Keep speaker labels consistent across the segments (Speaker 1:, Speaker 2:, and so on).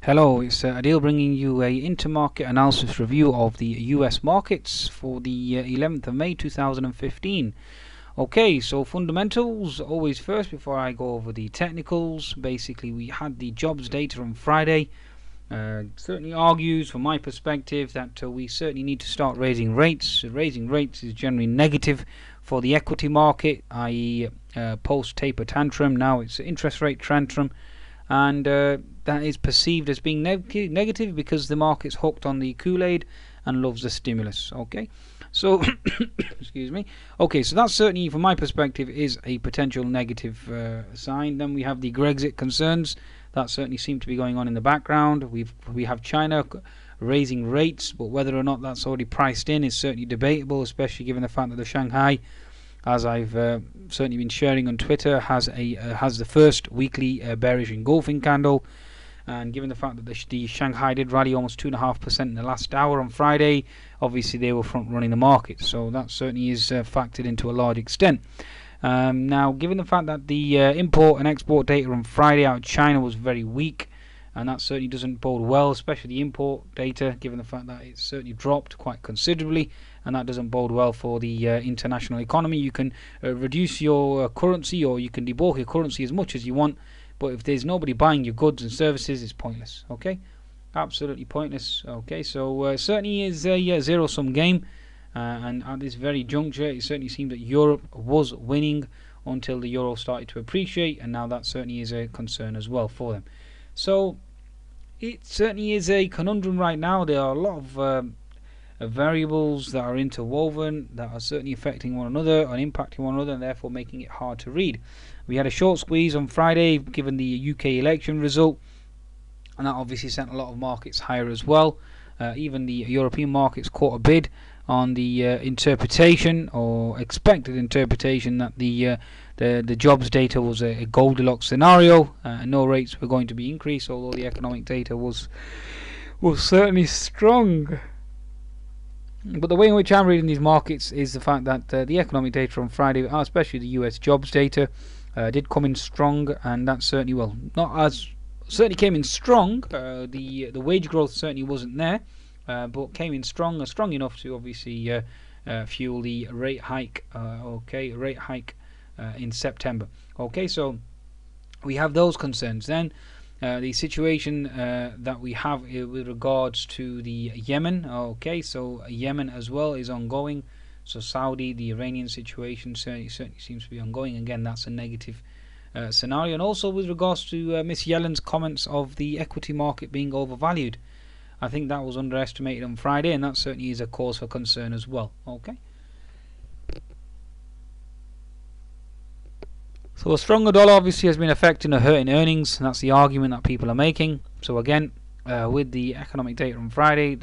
Speaker 1: Hello, it's Adil bringing you a intermarket analysis review of the US markets for the 11th of May 2015. Okay, so fundamentals always first before I go over the technicals. Basically, we had the jobs data on Friday. Certainly argues from my perspective that we certainly need to start raising rates. Raising rates is generally negative for the equity market, i.e. Post taper tantrum. Now it's interest rate tantrum, and that is perceived as being negative because the market's hooked on the Kool-Aid and loves the stimulus. Okay, so excuse me. Okay, so that certainly from my perspective is a potential negative sign. Then we have the Brexit concerns that certainly seem to be going on in the background. We have China raising rates, but whether or not that's already priced in is certainly debatable, especially given the fact that the Shanghai, as I've certainly been sharing on Twitter, has the first weekly bearish engulfing candle, and given the fact that the Shanghai did rally almost 2.5% in the last hour on Friday, obviously they were front running the market, so that certainly is factored into a large extent. Now, given the fact that the import and export data on Friday out of China was very weak, and that certainly doesn't bode well, especially the import data, given the fact that it's certainly dropped quite considerably, and that doesn't bode well for the international economy. You can reduce your currency, or you can debulk your currency as much as you want, but if there's nobody buying your goods and services, it's pointless. Okay, absolutely pointless. Okay, so certainly is a zero-sum game, and at this very juncture, it certainly seemed that Europe was winning until the euro started to appreciate, and now that certainly is a concern as well for them. So it certainly is a conundrum right now. There are a lot of variables that are interwoven, that are certainly affecting one another and impacting one another, and therefore making it hard to read. We had a short squeeze on Friday given the UK election result, and that obviously sent a lot of markets higher as well. Even the European markets caught a bid on the interpretation, or expected interpretation, that the jobs data was a Goldilocks scenario. No rates were going to be increased, although the economic data was certainly strong. But the way in which I'm reading these markets is the fact that the economic data on Friday, especially the US jobs data, did come in strong, and that certainly, well, not as certainly came in strong. The wage growth certainly wasn't there, but came in strong enough to obviously fuel the rate hike. Rate hike in September. Okay, so we have those concerns. Then the situation that we have with regards to the Yemen. Okay, so Yemen as well is ongoing. So Saudi, the Iranian situation certainly seems to be ongoing. Again, that's a negative scenario. And also with regards to Miss Yellen's comments of the equity market being overvalued. I think that was underestimated on Friday, and that certainly is a cause for concern as well. Okay. So a stronger dollar obviously has been affecting or hurting earnings, and that's the argument that people are making. So again, with the economic data on Friday,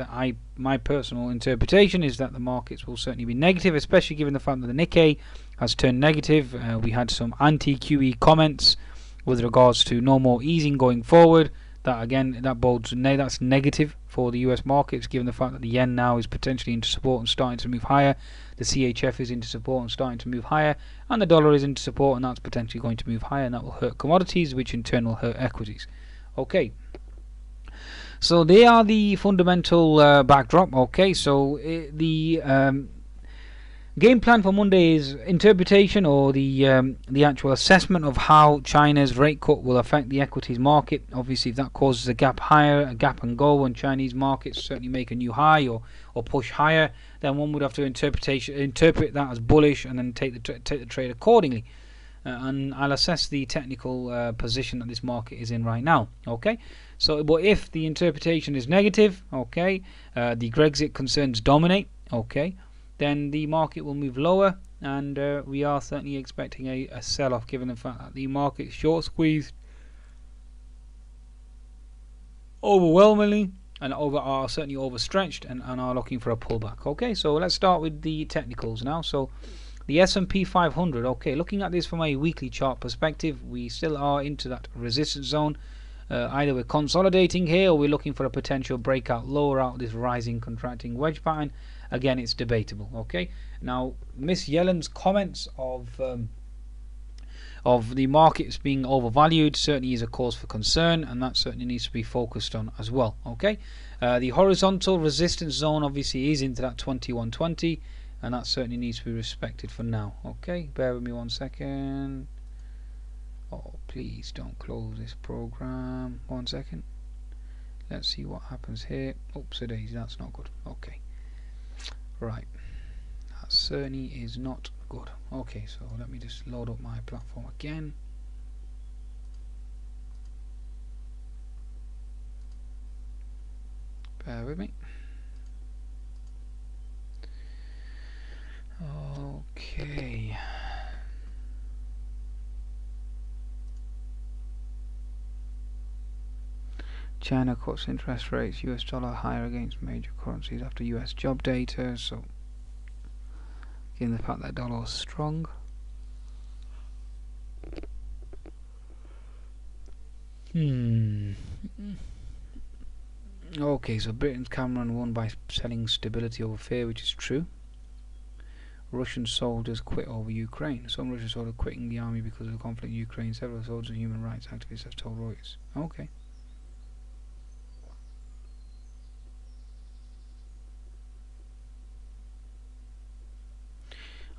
Speaker 1: my personal interpretation is that the markets will certainly be negative, especially given the fact that the Nikkei has turned negative. We had some anti-QE comments with regards to no more easing going forward. That again, that's negative for the US markets, given the fact that the yen now is potentially into support and starting to move higher. The CHF is into support and starting to move higher, and the dollar is into support, and that's potentially going to move higher, and that will hurt commodities, which in turn will hurt equities. Okay, so they are the fundamental backdrop. Okay, so the game plan for Monday is interpretation, or the actual assessment of how China's rate cut will affect the equities market. Obviously, if that causes a gap higher, a gap and go, and Chinese markets certainly make a new high or push higher, then one would have to interpret that as bullish, and then take the trade accordingly. And I'll assess the technical position that this market is in right now. Okay, so but if the interpretation is negative, okay, the Brexit concerns dominate, okay, then the market will move lower, and we are certainly expecting a sell-off, given the fact that the market is short squeezed overwhelmingly, and are certainly overstretched, and are looking for a pullback. Okay, so let's start with the technicals now. So the S&P 500, okay, looking at this from a weekly chart perspective, we still are into that resistance zone. Either we're consolidating here, or we're looking for a potential breakout lower out of this rising contracting wedge pattern. Again, it's debatable. Okay, now Miss Yellen's comments of of the markets being overvalued certainly is a cause for concern, and that certainly needs to be focused on as well. Okay, the horizontal resistance zone obviously is into that 2120, and that certainly needs to be respected for now. Okay, bear with me 1 second. Oh, please don't close this program. 1 second. Let's see what happens here. Oops, daisy, that's not good. Okay, right, that certainly is not good. Okay, so let me just load up my platform again. Bear with me. Okay. China cuts interest rates, US dollar higher against major currencies after US job data. So, given the fact that dollar was strong. Okay, so Britain's Cameron won by selling stability over fear, which is true. Russian soldiers quit over Ukraine. Some Russian soldiers quitting the army because of the conflict in Ukraine. Several soldiers and human rights activists have told Reuters. Okay.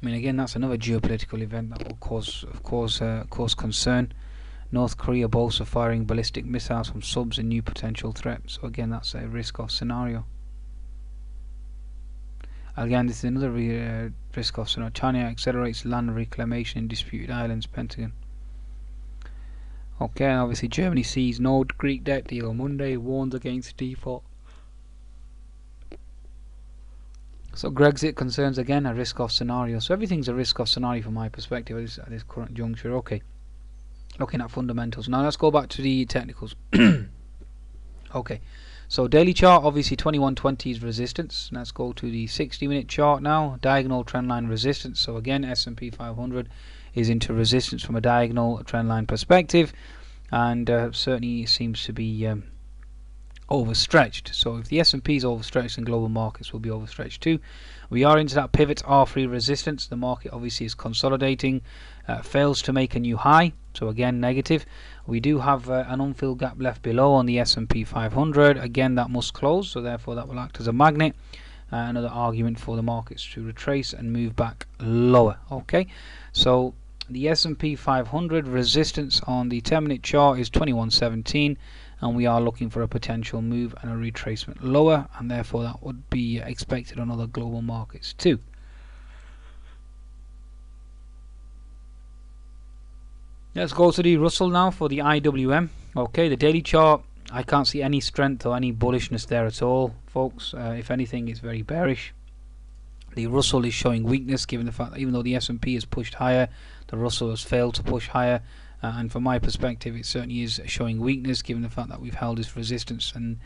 Speaker 1: I mean, again, that's another geopolitical event that will cause concern. North Korea boasts of firing ballistic missiles from subs and new potential threats. So again, that's a risk-off scenario. Again, this is another risk-off scenario. China accelerates land reclamation in disputed islands, Pentagon. Okay, and obviously Germany sees no Greek debt deal on Monday, warns against default. So Brexit concerns, again, a risk-off scenario. So everything's a risk-off scenario from my perspective at this current juncture. Okay, looking at fundamentals. Now let's go back to the technicals. Okay, so daily chart, obviously 2120 is resistance. Let's go to the 60-minute chart now. Diagonal trendline resistance. So again, S&P 500 is into resistance from a diagonal trendline perspective, and certainly seems to be overstretched. So if the S&P is overstretched, then global markets will be overstretched too. We are into that pivot R3 resistance. The market obviously is consolidating, fails to make a new high, so again negative. We do have an unfilled gap left below on the S&P 500. Again, that must close, so therefore that will act as a magnet. Another argument for the markets to retrace and move back lower. Okay, so the S&P 500 resistance on the 10-minute chart is 2117, and we are looking for a potential move and a retracement lower, and therefore that would be expected on other global markets too. Let's go to the Russell now for the IWM. Okay, the daily chart, I can't see any strength or any bullishness there at all, folks. If anything, it's very bearish. The Russell is showing weakness, given the fact that even though the S&P has pushed higher, the Russell has failed to push higher. And from my perspective, it certainly is showing weakness, given the fact that we've held this resistance, and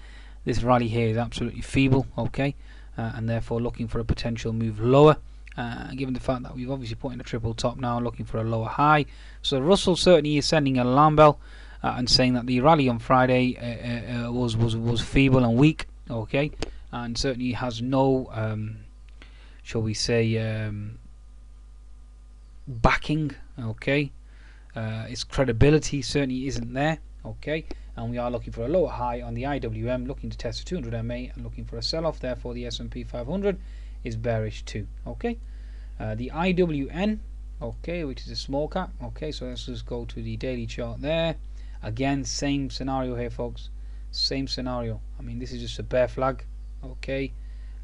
Speaker 1: this rally here is absolutely feeble. Okay, and therefore looking for a potential move lower, given the fact that we've obviously put in a triple top now, looking for a lower high. So Russell certainly is sending an alarm bell and saying that the rally on Friday was feeble and weak. Okay, and certainly has no shall we say backing. Okay, its credibility certainly isn't there. Okay, and we are looking for a lower high on the IWM, looking to test the 200 MA and looking for a sell-off. Therefore the S&P 500 is bearish too. Okay, the IWN, okay, which is a small cap. Okay, so let's just go to the daily chart there. Again, same scenario here, folks, same scenario. I mean, this is just a bear flag. Okay,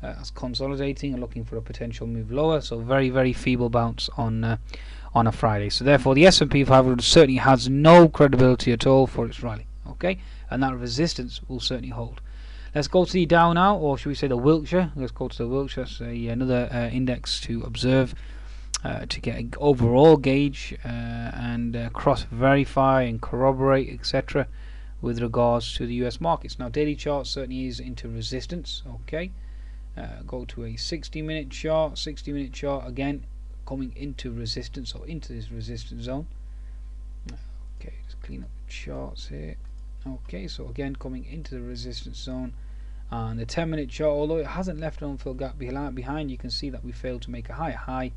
Speaker 1: as consolidating and looking for a potential move lower. So very feeble bounce on a Friday. So therefore the S&P 500 certainly has no credibility at all for its rally. Okay, and that resistance will certainly hold. Let's go to the Dow now, or should we say the Wiltshire. Let's go to the Wiltshire, another index to observe, to get an overall gauge and cross verify and corroborate, etc., with regards to the US markets. Now daily chart certainly is into resistance. Okay, go to a 60-minute chart. 60-minute chart again coming into resistance, or into this resistance zone. Okay, just clean up the charts here. Okay, so again coming into the resistance zone, and the 10-minute chart, although it hasn't left an unfilled gap behind, you can see that we failed to make a higher high,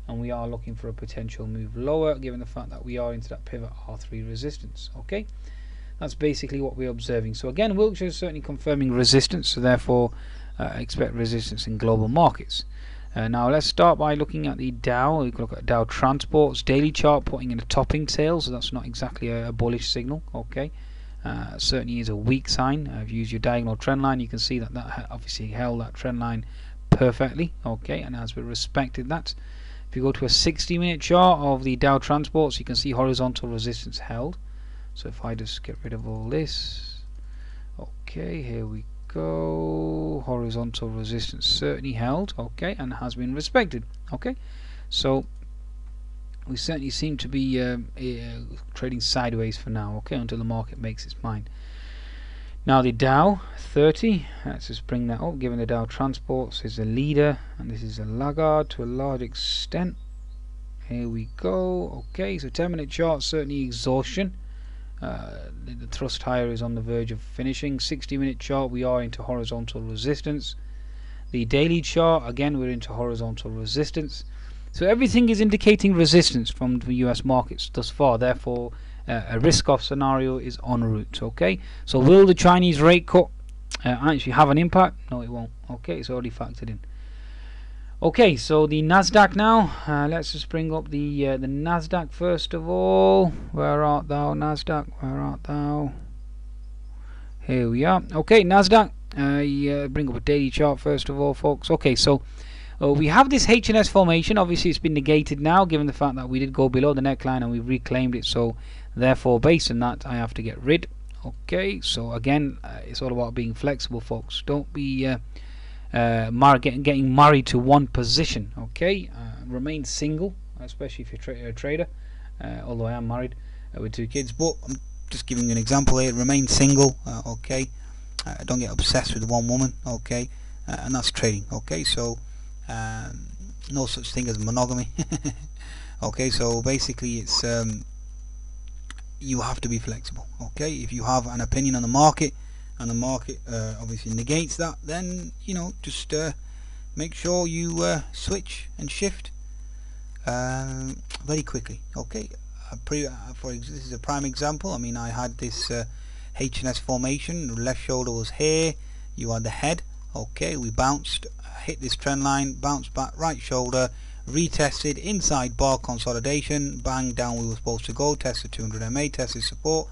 Speaker 1: and we are looking for a potential move lower, given the fact that we are into that pivot R3 resistance. Okay, that's basically what we're observing. So again, Wiltshire is certainly confirming resistance, so therefore expect resistance in global markets. Now let's start by looking at the Dow. We can look at Dow Transport's daily chart, putting in a topping tail, so that's not exactly a bullish signal. Okay, certainly is a weak sign. If you use your diagonal trend line, you can see that that obviously held that trend line perfectly. Okay, and as we respected that. If you go to a 60-minute chart of the Dow Transports, you can see horizontal resistance held. So if I just get rid of all this, okay, here we go. Horizontal resistance certainly held, okay, and has been respected. Okay, so we certainly seem to be trading sideways for now, okay, until the market makes its mind. Now the Dow 30, let's just bring that up, given the Dow Transports is a leader and this is a laggard to a large extent. Here we go. Okay, so 10-minute chart, certainly exhaustion. The thrust higher is on the verge of finishing. 60-minute chart, we are into horizontal resistance. The daily chart, again, we're into horizontal resistance. So everything is indicating resistance from the US markets thus far. Therefore, a risk-off scenario is en route. Okay, so will the Chinese rate cut actually have an impact? No, it won't. Okay, it's already factored in. Okay, so the Nasdaq now. Let's just bring up the Nasdaq first of all. Where art thou, Nasdaq? Where art thou? Here we are. Okay, Nasdaq. Bring up a daily chart first of all, folks. Okay, so we have this H&S formation. Obviously, it's been negated now, given the fact that we did go below the neckline and we reclaimed it. So therefore, based on that, I have to get rid. Okay, so again, it's all about being flexible, folks. Don't be getting married to one position. Okay, remain single, especially if you're a trader. Although I am married with 2 kids, but I'm just giving you an example here. Remain single. Okay, don't get obsessed with one woman. Okay, and that's trading. Okay, so no such thing as monogamy. Okay, so basically it's you have to be flexible. Okay, if you have an opinion on the market and the market obviously negates that, then you know, just make sure you switch and shift very quickly. Okay, this is a prime example. I mean, I had this H&S formation. The left shoulder was here, you had the head. Okay, we bounced, hit this trend line, bounced back, right shoulder, retested, inside bar consolidation, bang, down we were supposed to go, tested 200 MA, tested support.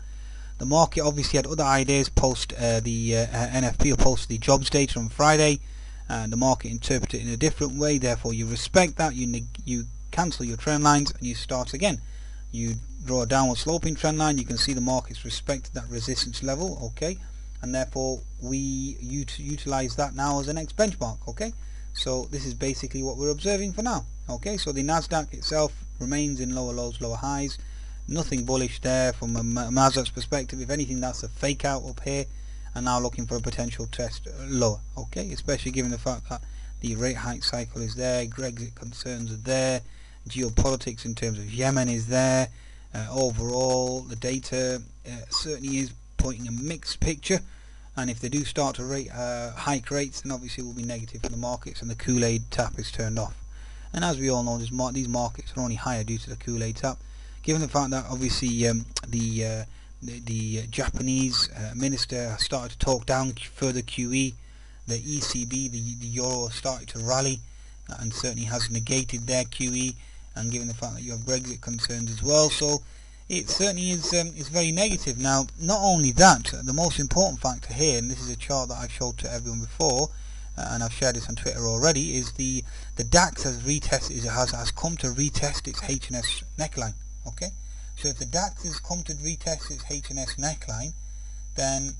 Speaker 1: The market obviously had other ideas post the NFP, or post the jobs data on Friday, and the market interpreted it in a different way. Therefore you respect that, you cancel your trend lines and you start again. You draw a downward sloping trend line. You can see the market's respected that resistance level. Okay, and therefore we utilize that now as the next benchmark. Okay, so this is basically what we're observing for now. Okay, so the Nasdaq itself remains in lower lows, lower highs. Nothing bullish there from a Nasdaq's perspective. If anything, that's a fake out up here, and now looking for a potential test lower. Okay, especially given the fact that the rate hike cycle is there, Brexit concerns are there, geopolitics in terms of Yemen is there. Overall, the data certainly is pointing a mixed picture, and if they do start to hike rates, then obviously it will be negative for the markets, and the Kool-Aid tap is turned off. And as we all know, these markets are only higher due to the Kool-Aid tap, given the fact that obviously the Japanese minister has started to talk down further QE. The ECB, the euro, has started to rally and certainly has negated their QE, and given the fact that you have Brexit concerns as well, so it certainly is very negative. Now, not only that, the most important factor here, and this is a chart that I've showed to everyone before, and I've shared this on Twitter already, is the DAX has come to retest its H&S neckline. Okay, so if the DAX has come to retest its H&S neckline, then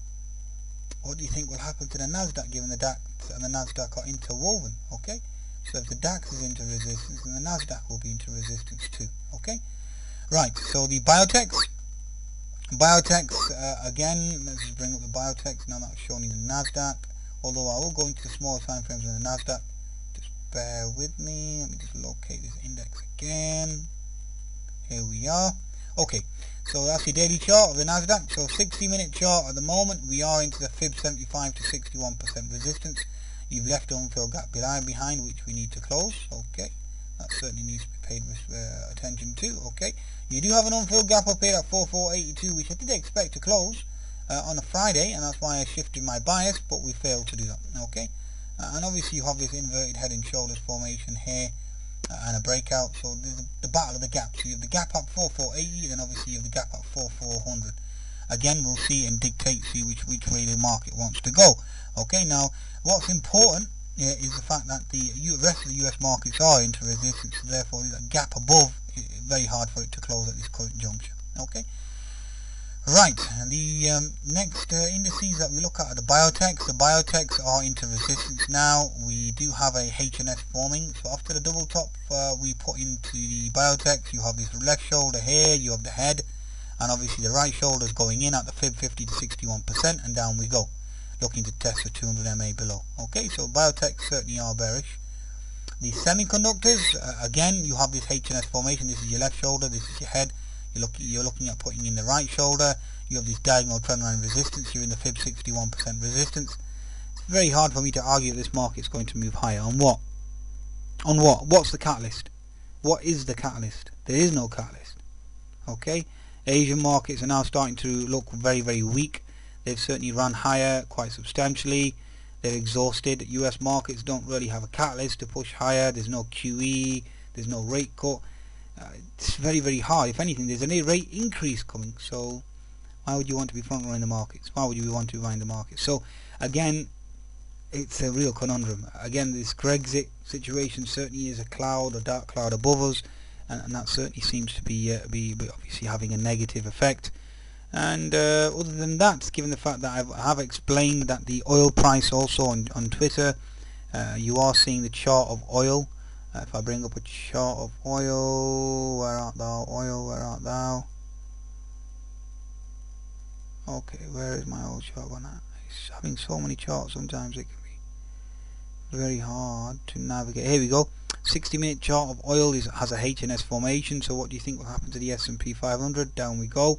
Speaker 1: what do you think will happen to the Nasdaq, given the DAX and the Nasdaq are interwoven? Okay, so if the DAX is into resistance, then the Nasdaq will be into resistance too. Okay, right, so the biotechs again, let's just bring up the biotechs now that I've shown you the Nasdaq, although I will go into the smaller time frames on the Nasdaq. Just bear with me, let me just locate this index again. Here we are. Okay, so that's the daily chart of the Nasdaq. So 60-minute chart at the moment, we are into the fib 75 to 61% resistance. You've left the unfilled gap behind, which we need to close. Okay,
Speaker 2: that certainly needs to be paid attention to. Okay, you do have an unfilled gap up here at 4482, which I did expect to close on a Friday, and that's why I shifted my bias, but we failed to do that. Okay, and obviously you have this inverted head and shoulders formation here, and a breakout. So there's the battle of the gaps. So you have the gap at 4480, then obviously you have the gap at 4400. Again, we'll see and see which way the market wants to go. Okay, now what's important is the fact that the rest of the US markets are into resistance, so therefore the gap above is very hard for it to close at this current juncture. Okay, right, the next indices that we look at are the biotechs. The biotechs are into resistance now. We do have a HNS forming, so after the double top we put into the biotechs, you have this left shoulder here, you have the head, and obviously the right shoulder is going in at the fib 50 to 61%, and down we go, looking to test the 200 MA below. Okay, so biotech certainly are bearish. The semiconductors, again, you have this HNS formation. This is your left shoulder, this is your head. You're looking at putting in the right shoulder. You have this diagonal trendline resistance. You're in the fib 61% resistance. It's very hard for me to argue that this market's going to move higher. On what? On what? What's the catalyst? What is the catalyst? There is no catalyst. Okay, Asian markets are now starting to look very, very weak. They've certainly run higher quite substantially. They're exhausted. US markets don't really have a catalyst to push higher. There's no QE. There's no rate cut. It's very, very hard. If anything, there's a rate increase coming. So why would you want to be front running the markets? Why would you want to be buying the markets? So again, it's a real conundrum. Again, this Brexit situation certainly is a cloud, a dark cloud above us, and that certainly seems to be obviously having a negative effect. And other than that, given the fact that I have explained that the oil price also on Twitter, you are seeing the chart of oil. If I bring up a chart of oil, where art thou? Oil, where art thou? Okay, where is my old chart on that? It's having so many charts, sometimes it can be very hard to navigate. Here we go. 60-minute chart of oil has a HNS formation. So what do you think will happen to the S&P 500? Down we go.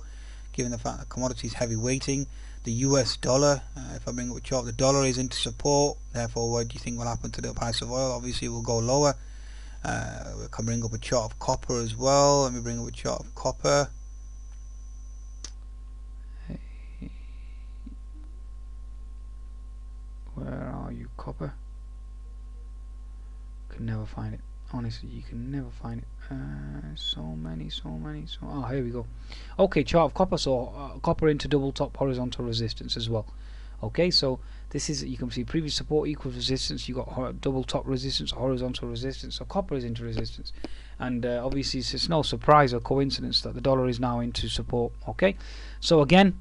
Speaker 2: Given the fact that commodities heavy weighting, the US dollar, if I bring up a chart, the dollar is into support. Therefore, what do you think will happen to the price of oil? Obviously, it will go lower. We can bring up a chart of copper as well. Let me bring up a chart of copper. Where are you, copper? Can never find it. Honestly, you can never find it. So many. Oh, here we go. Okay, chart of copper. So copper into double top horizontal resistance as well. Okay, so this is, you can see previous support equals resistance. You got double top resistance, horizontal resistance. So copper is into resistance, and obviously it's no surprise or coincidence that the dollar is now into support. Okay, so again,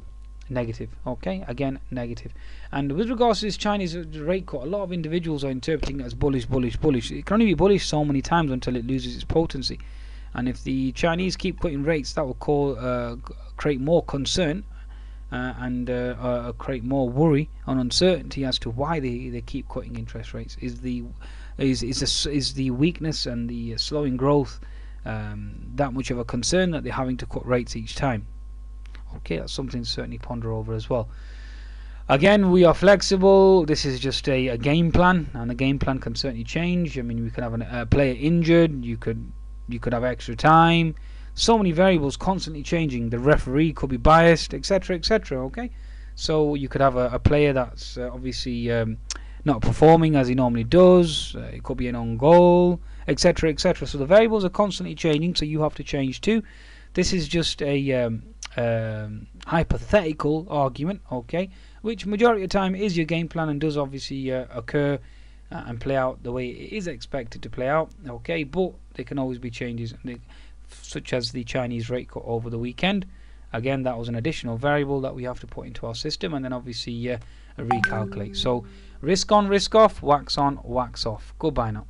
Speaker 2: negative. Okay, again negative. And with regards to this Chinese rate cut, a lot of individuals are interpreting it as bullish. It can only be bullish so many times until it loses its potency. And if the Chinese keep cutting rates, that will create more concern and create more worry and uncertainty as to why they keep cutting interest rates. Is the weakness and the slowing growth that much of a concern that they're having to cut rates each time? Okay, that's something to certainly ponder over as well. Again, we are flexible. This is just a game plan, and the game plan can certainly change. I mean, we could have a player injured. You could have extra time. So many variables constantly changing. The referee could be biased, etc., etc. Okay, so you could have a player that's obviously not performing as he normally does. It could be an own goal, etc., etc. So the variables are constantly changing, so you have to change too. This is just a hypothetical argument, okay, which majority of the time is your game plan and does obviously occur and play out the way it is expected to play out, okay, but there can always be changes, such as the Chinese rate cut over the weekend. Again, that was an additional variable that we have to put into our system, and then obviously recalculate. So risk on, risk off, wax on, wax off. Goodbye now.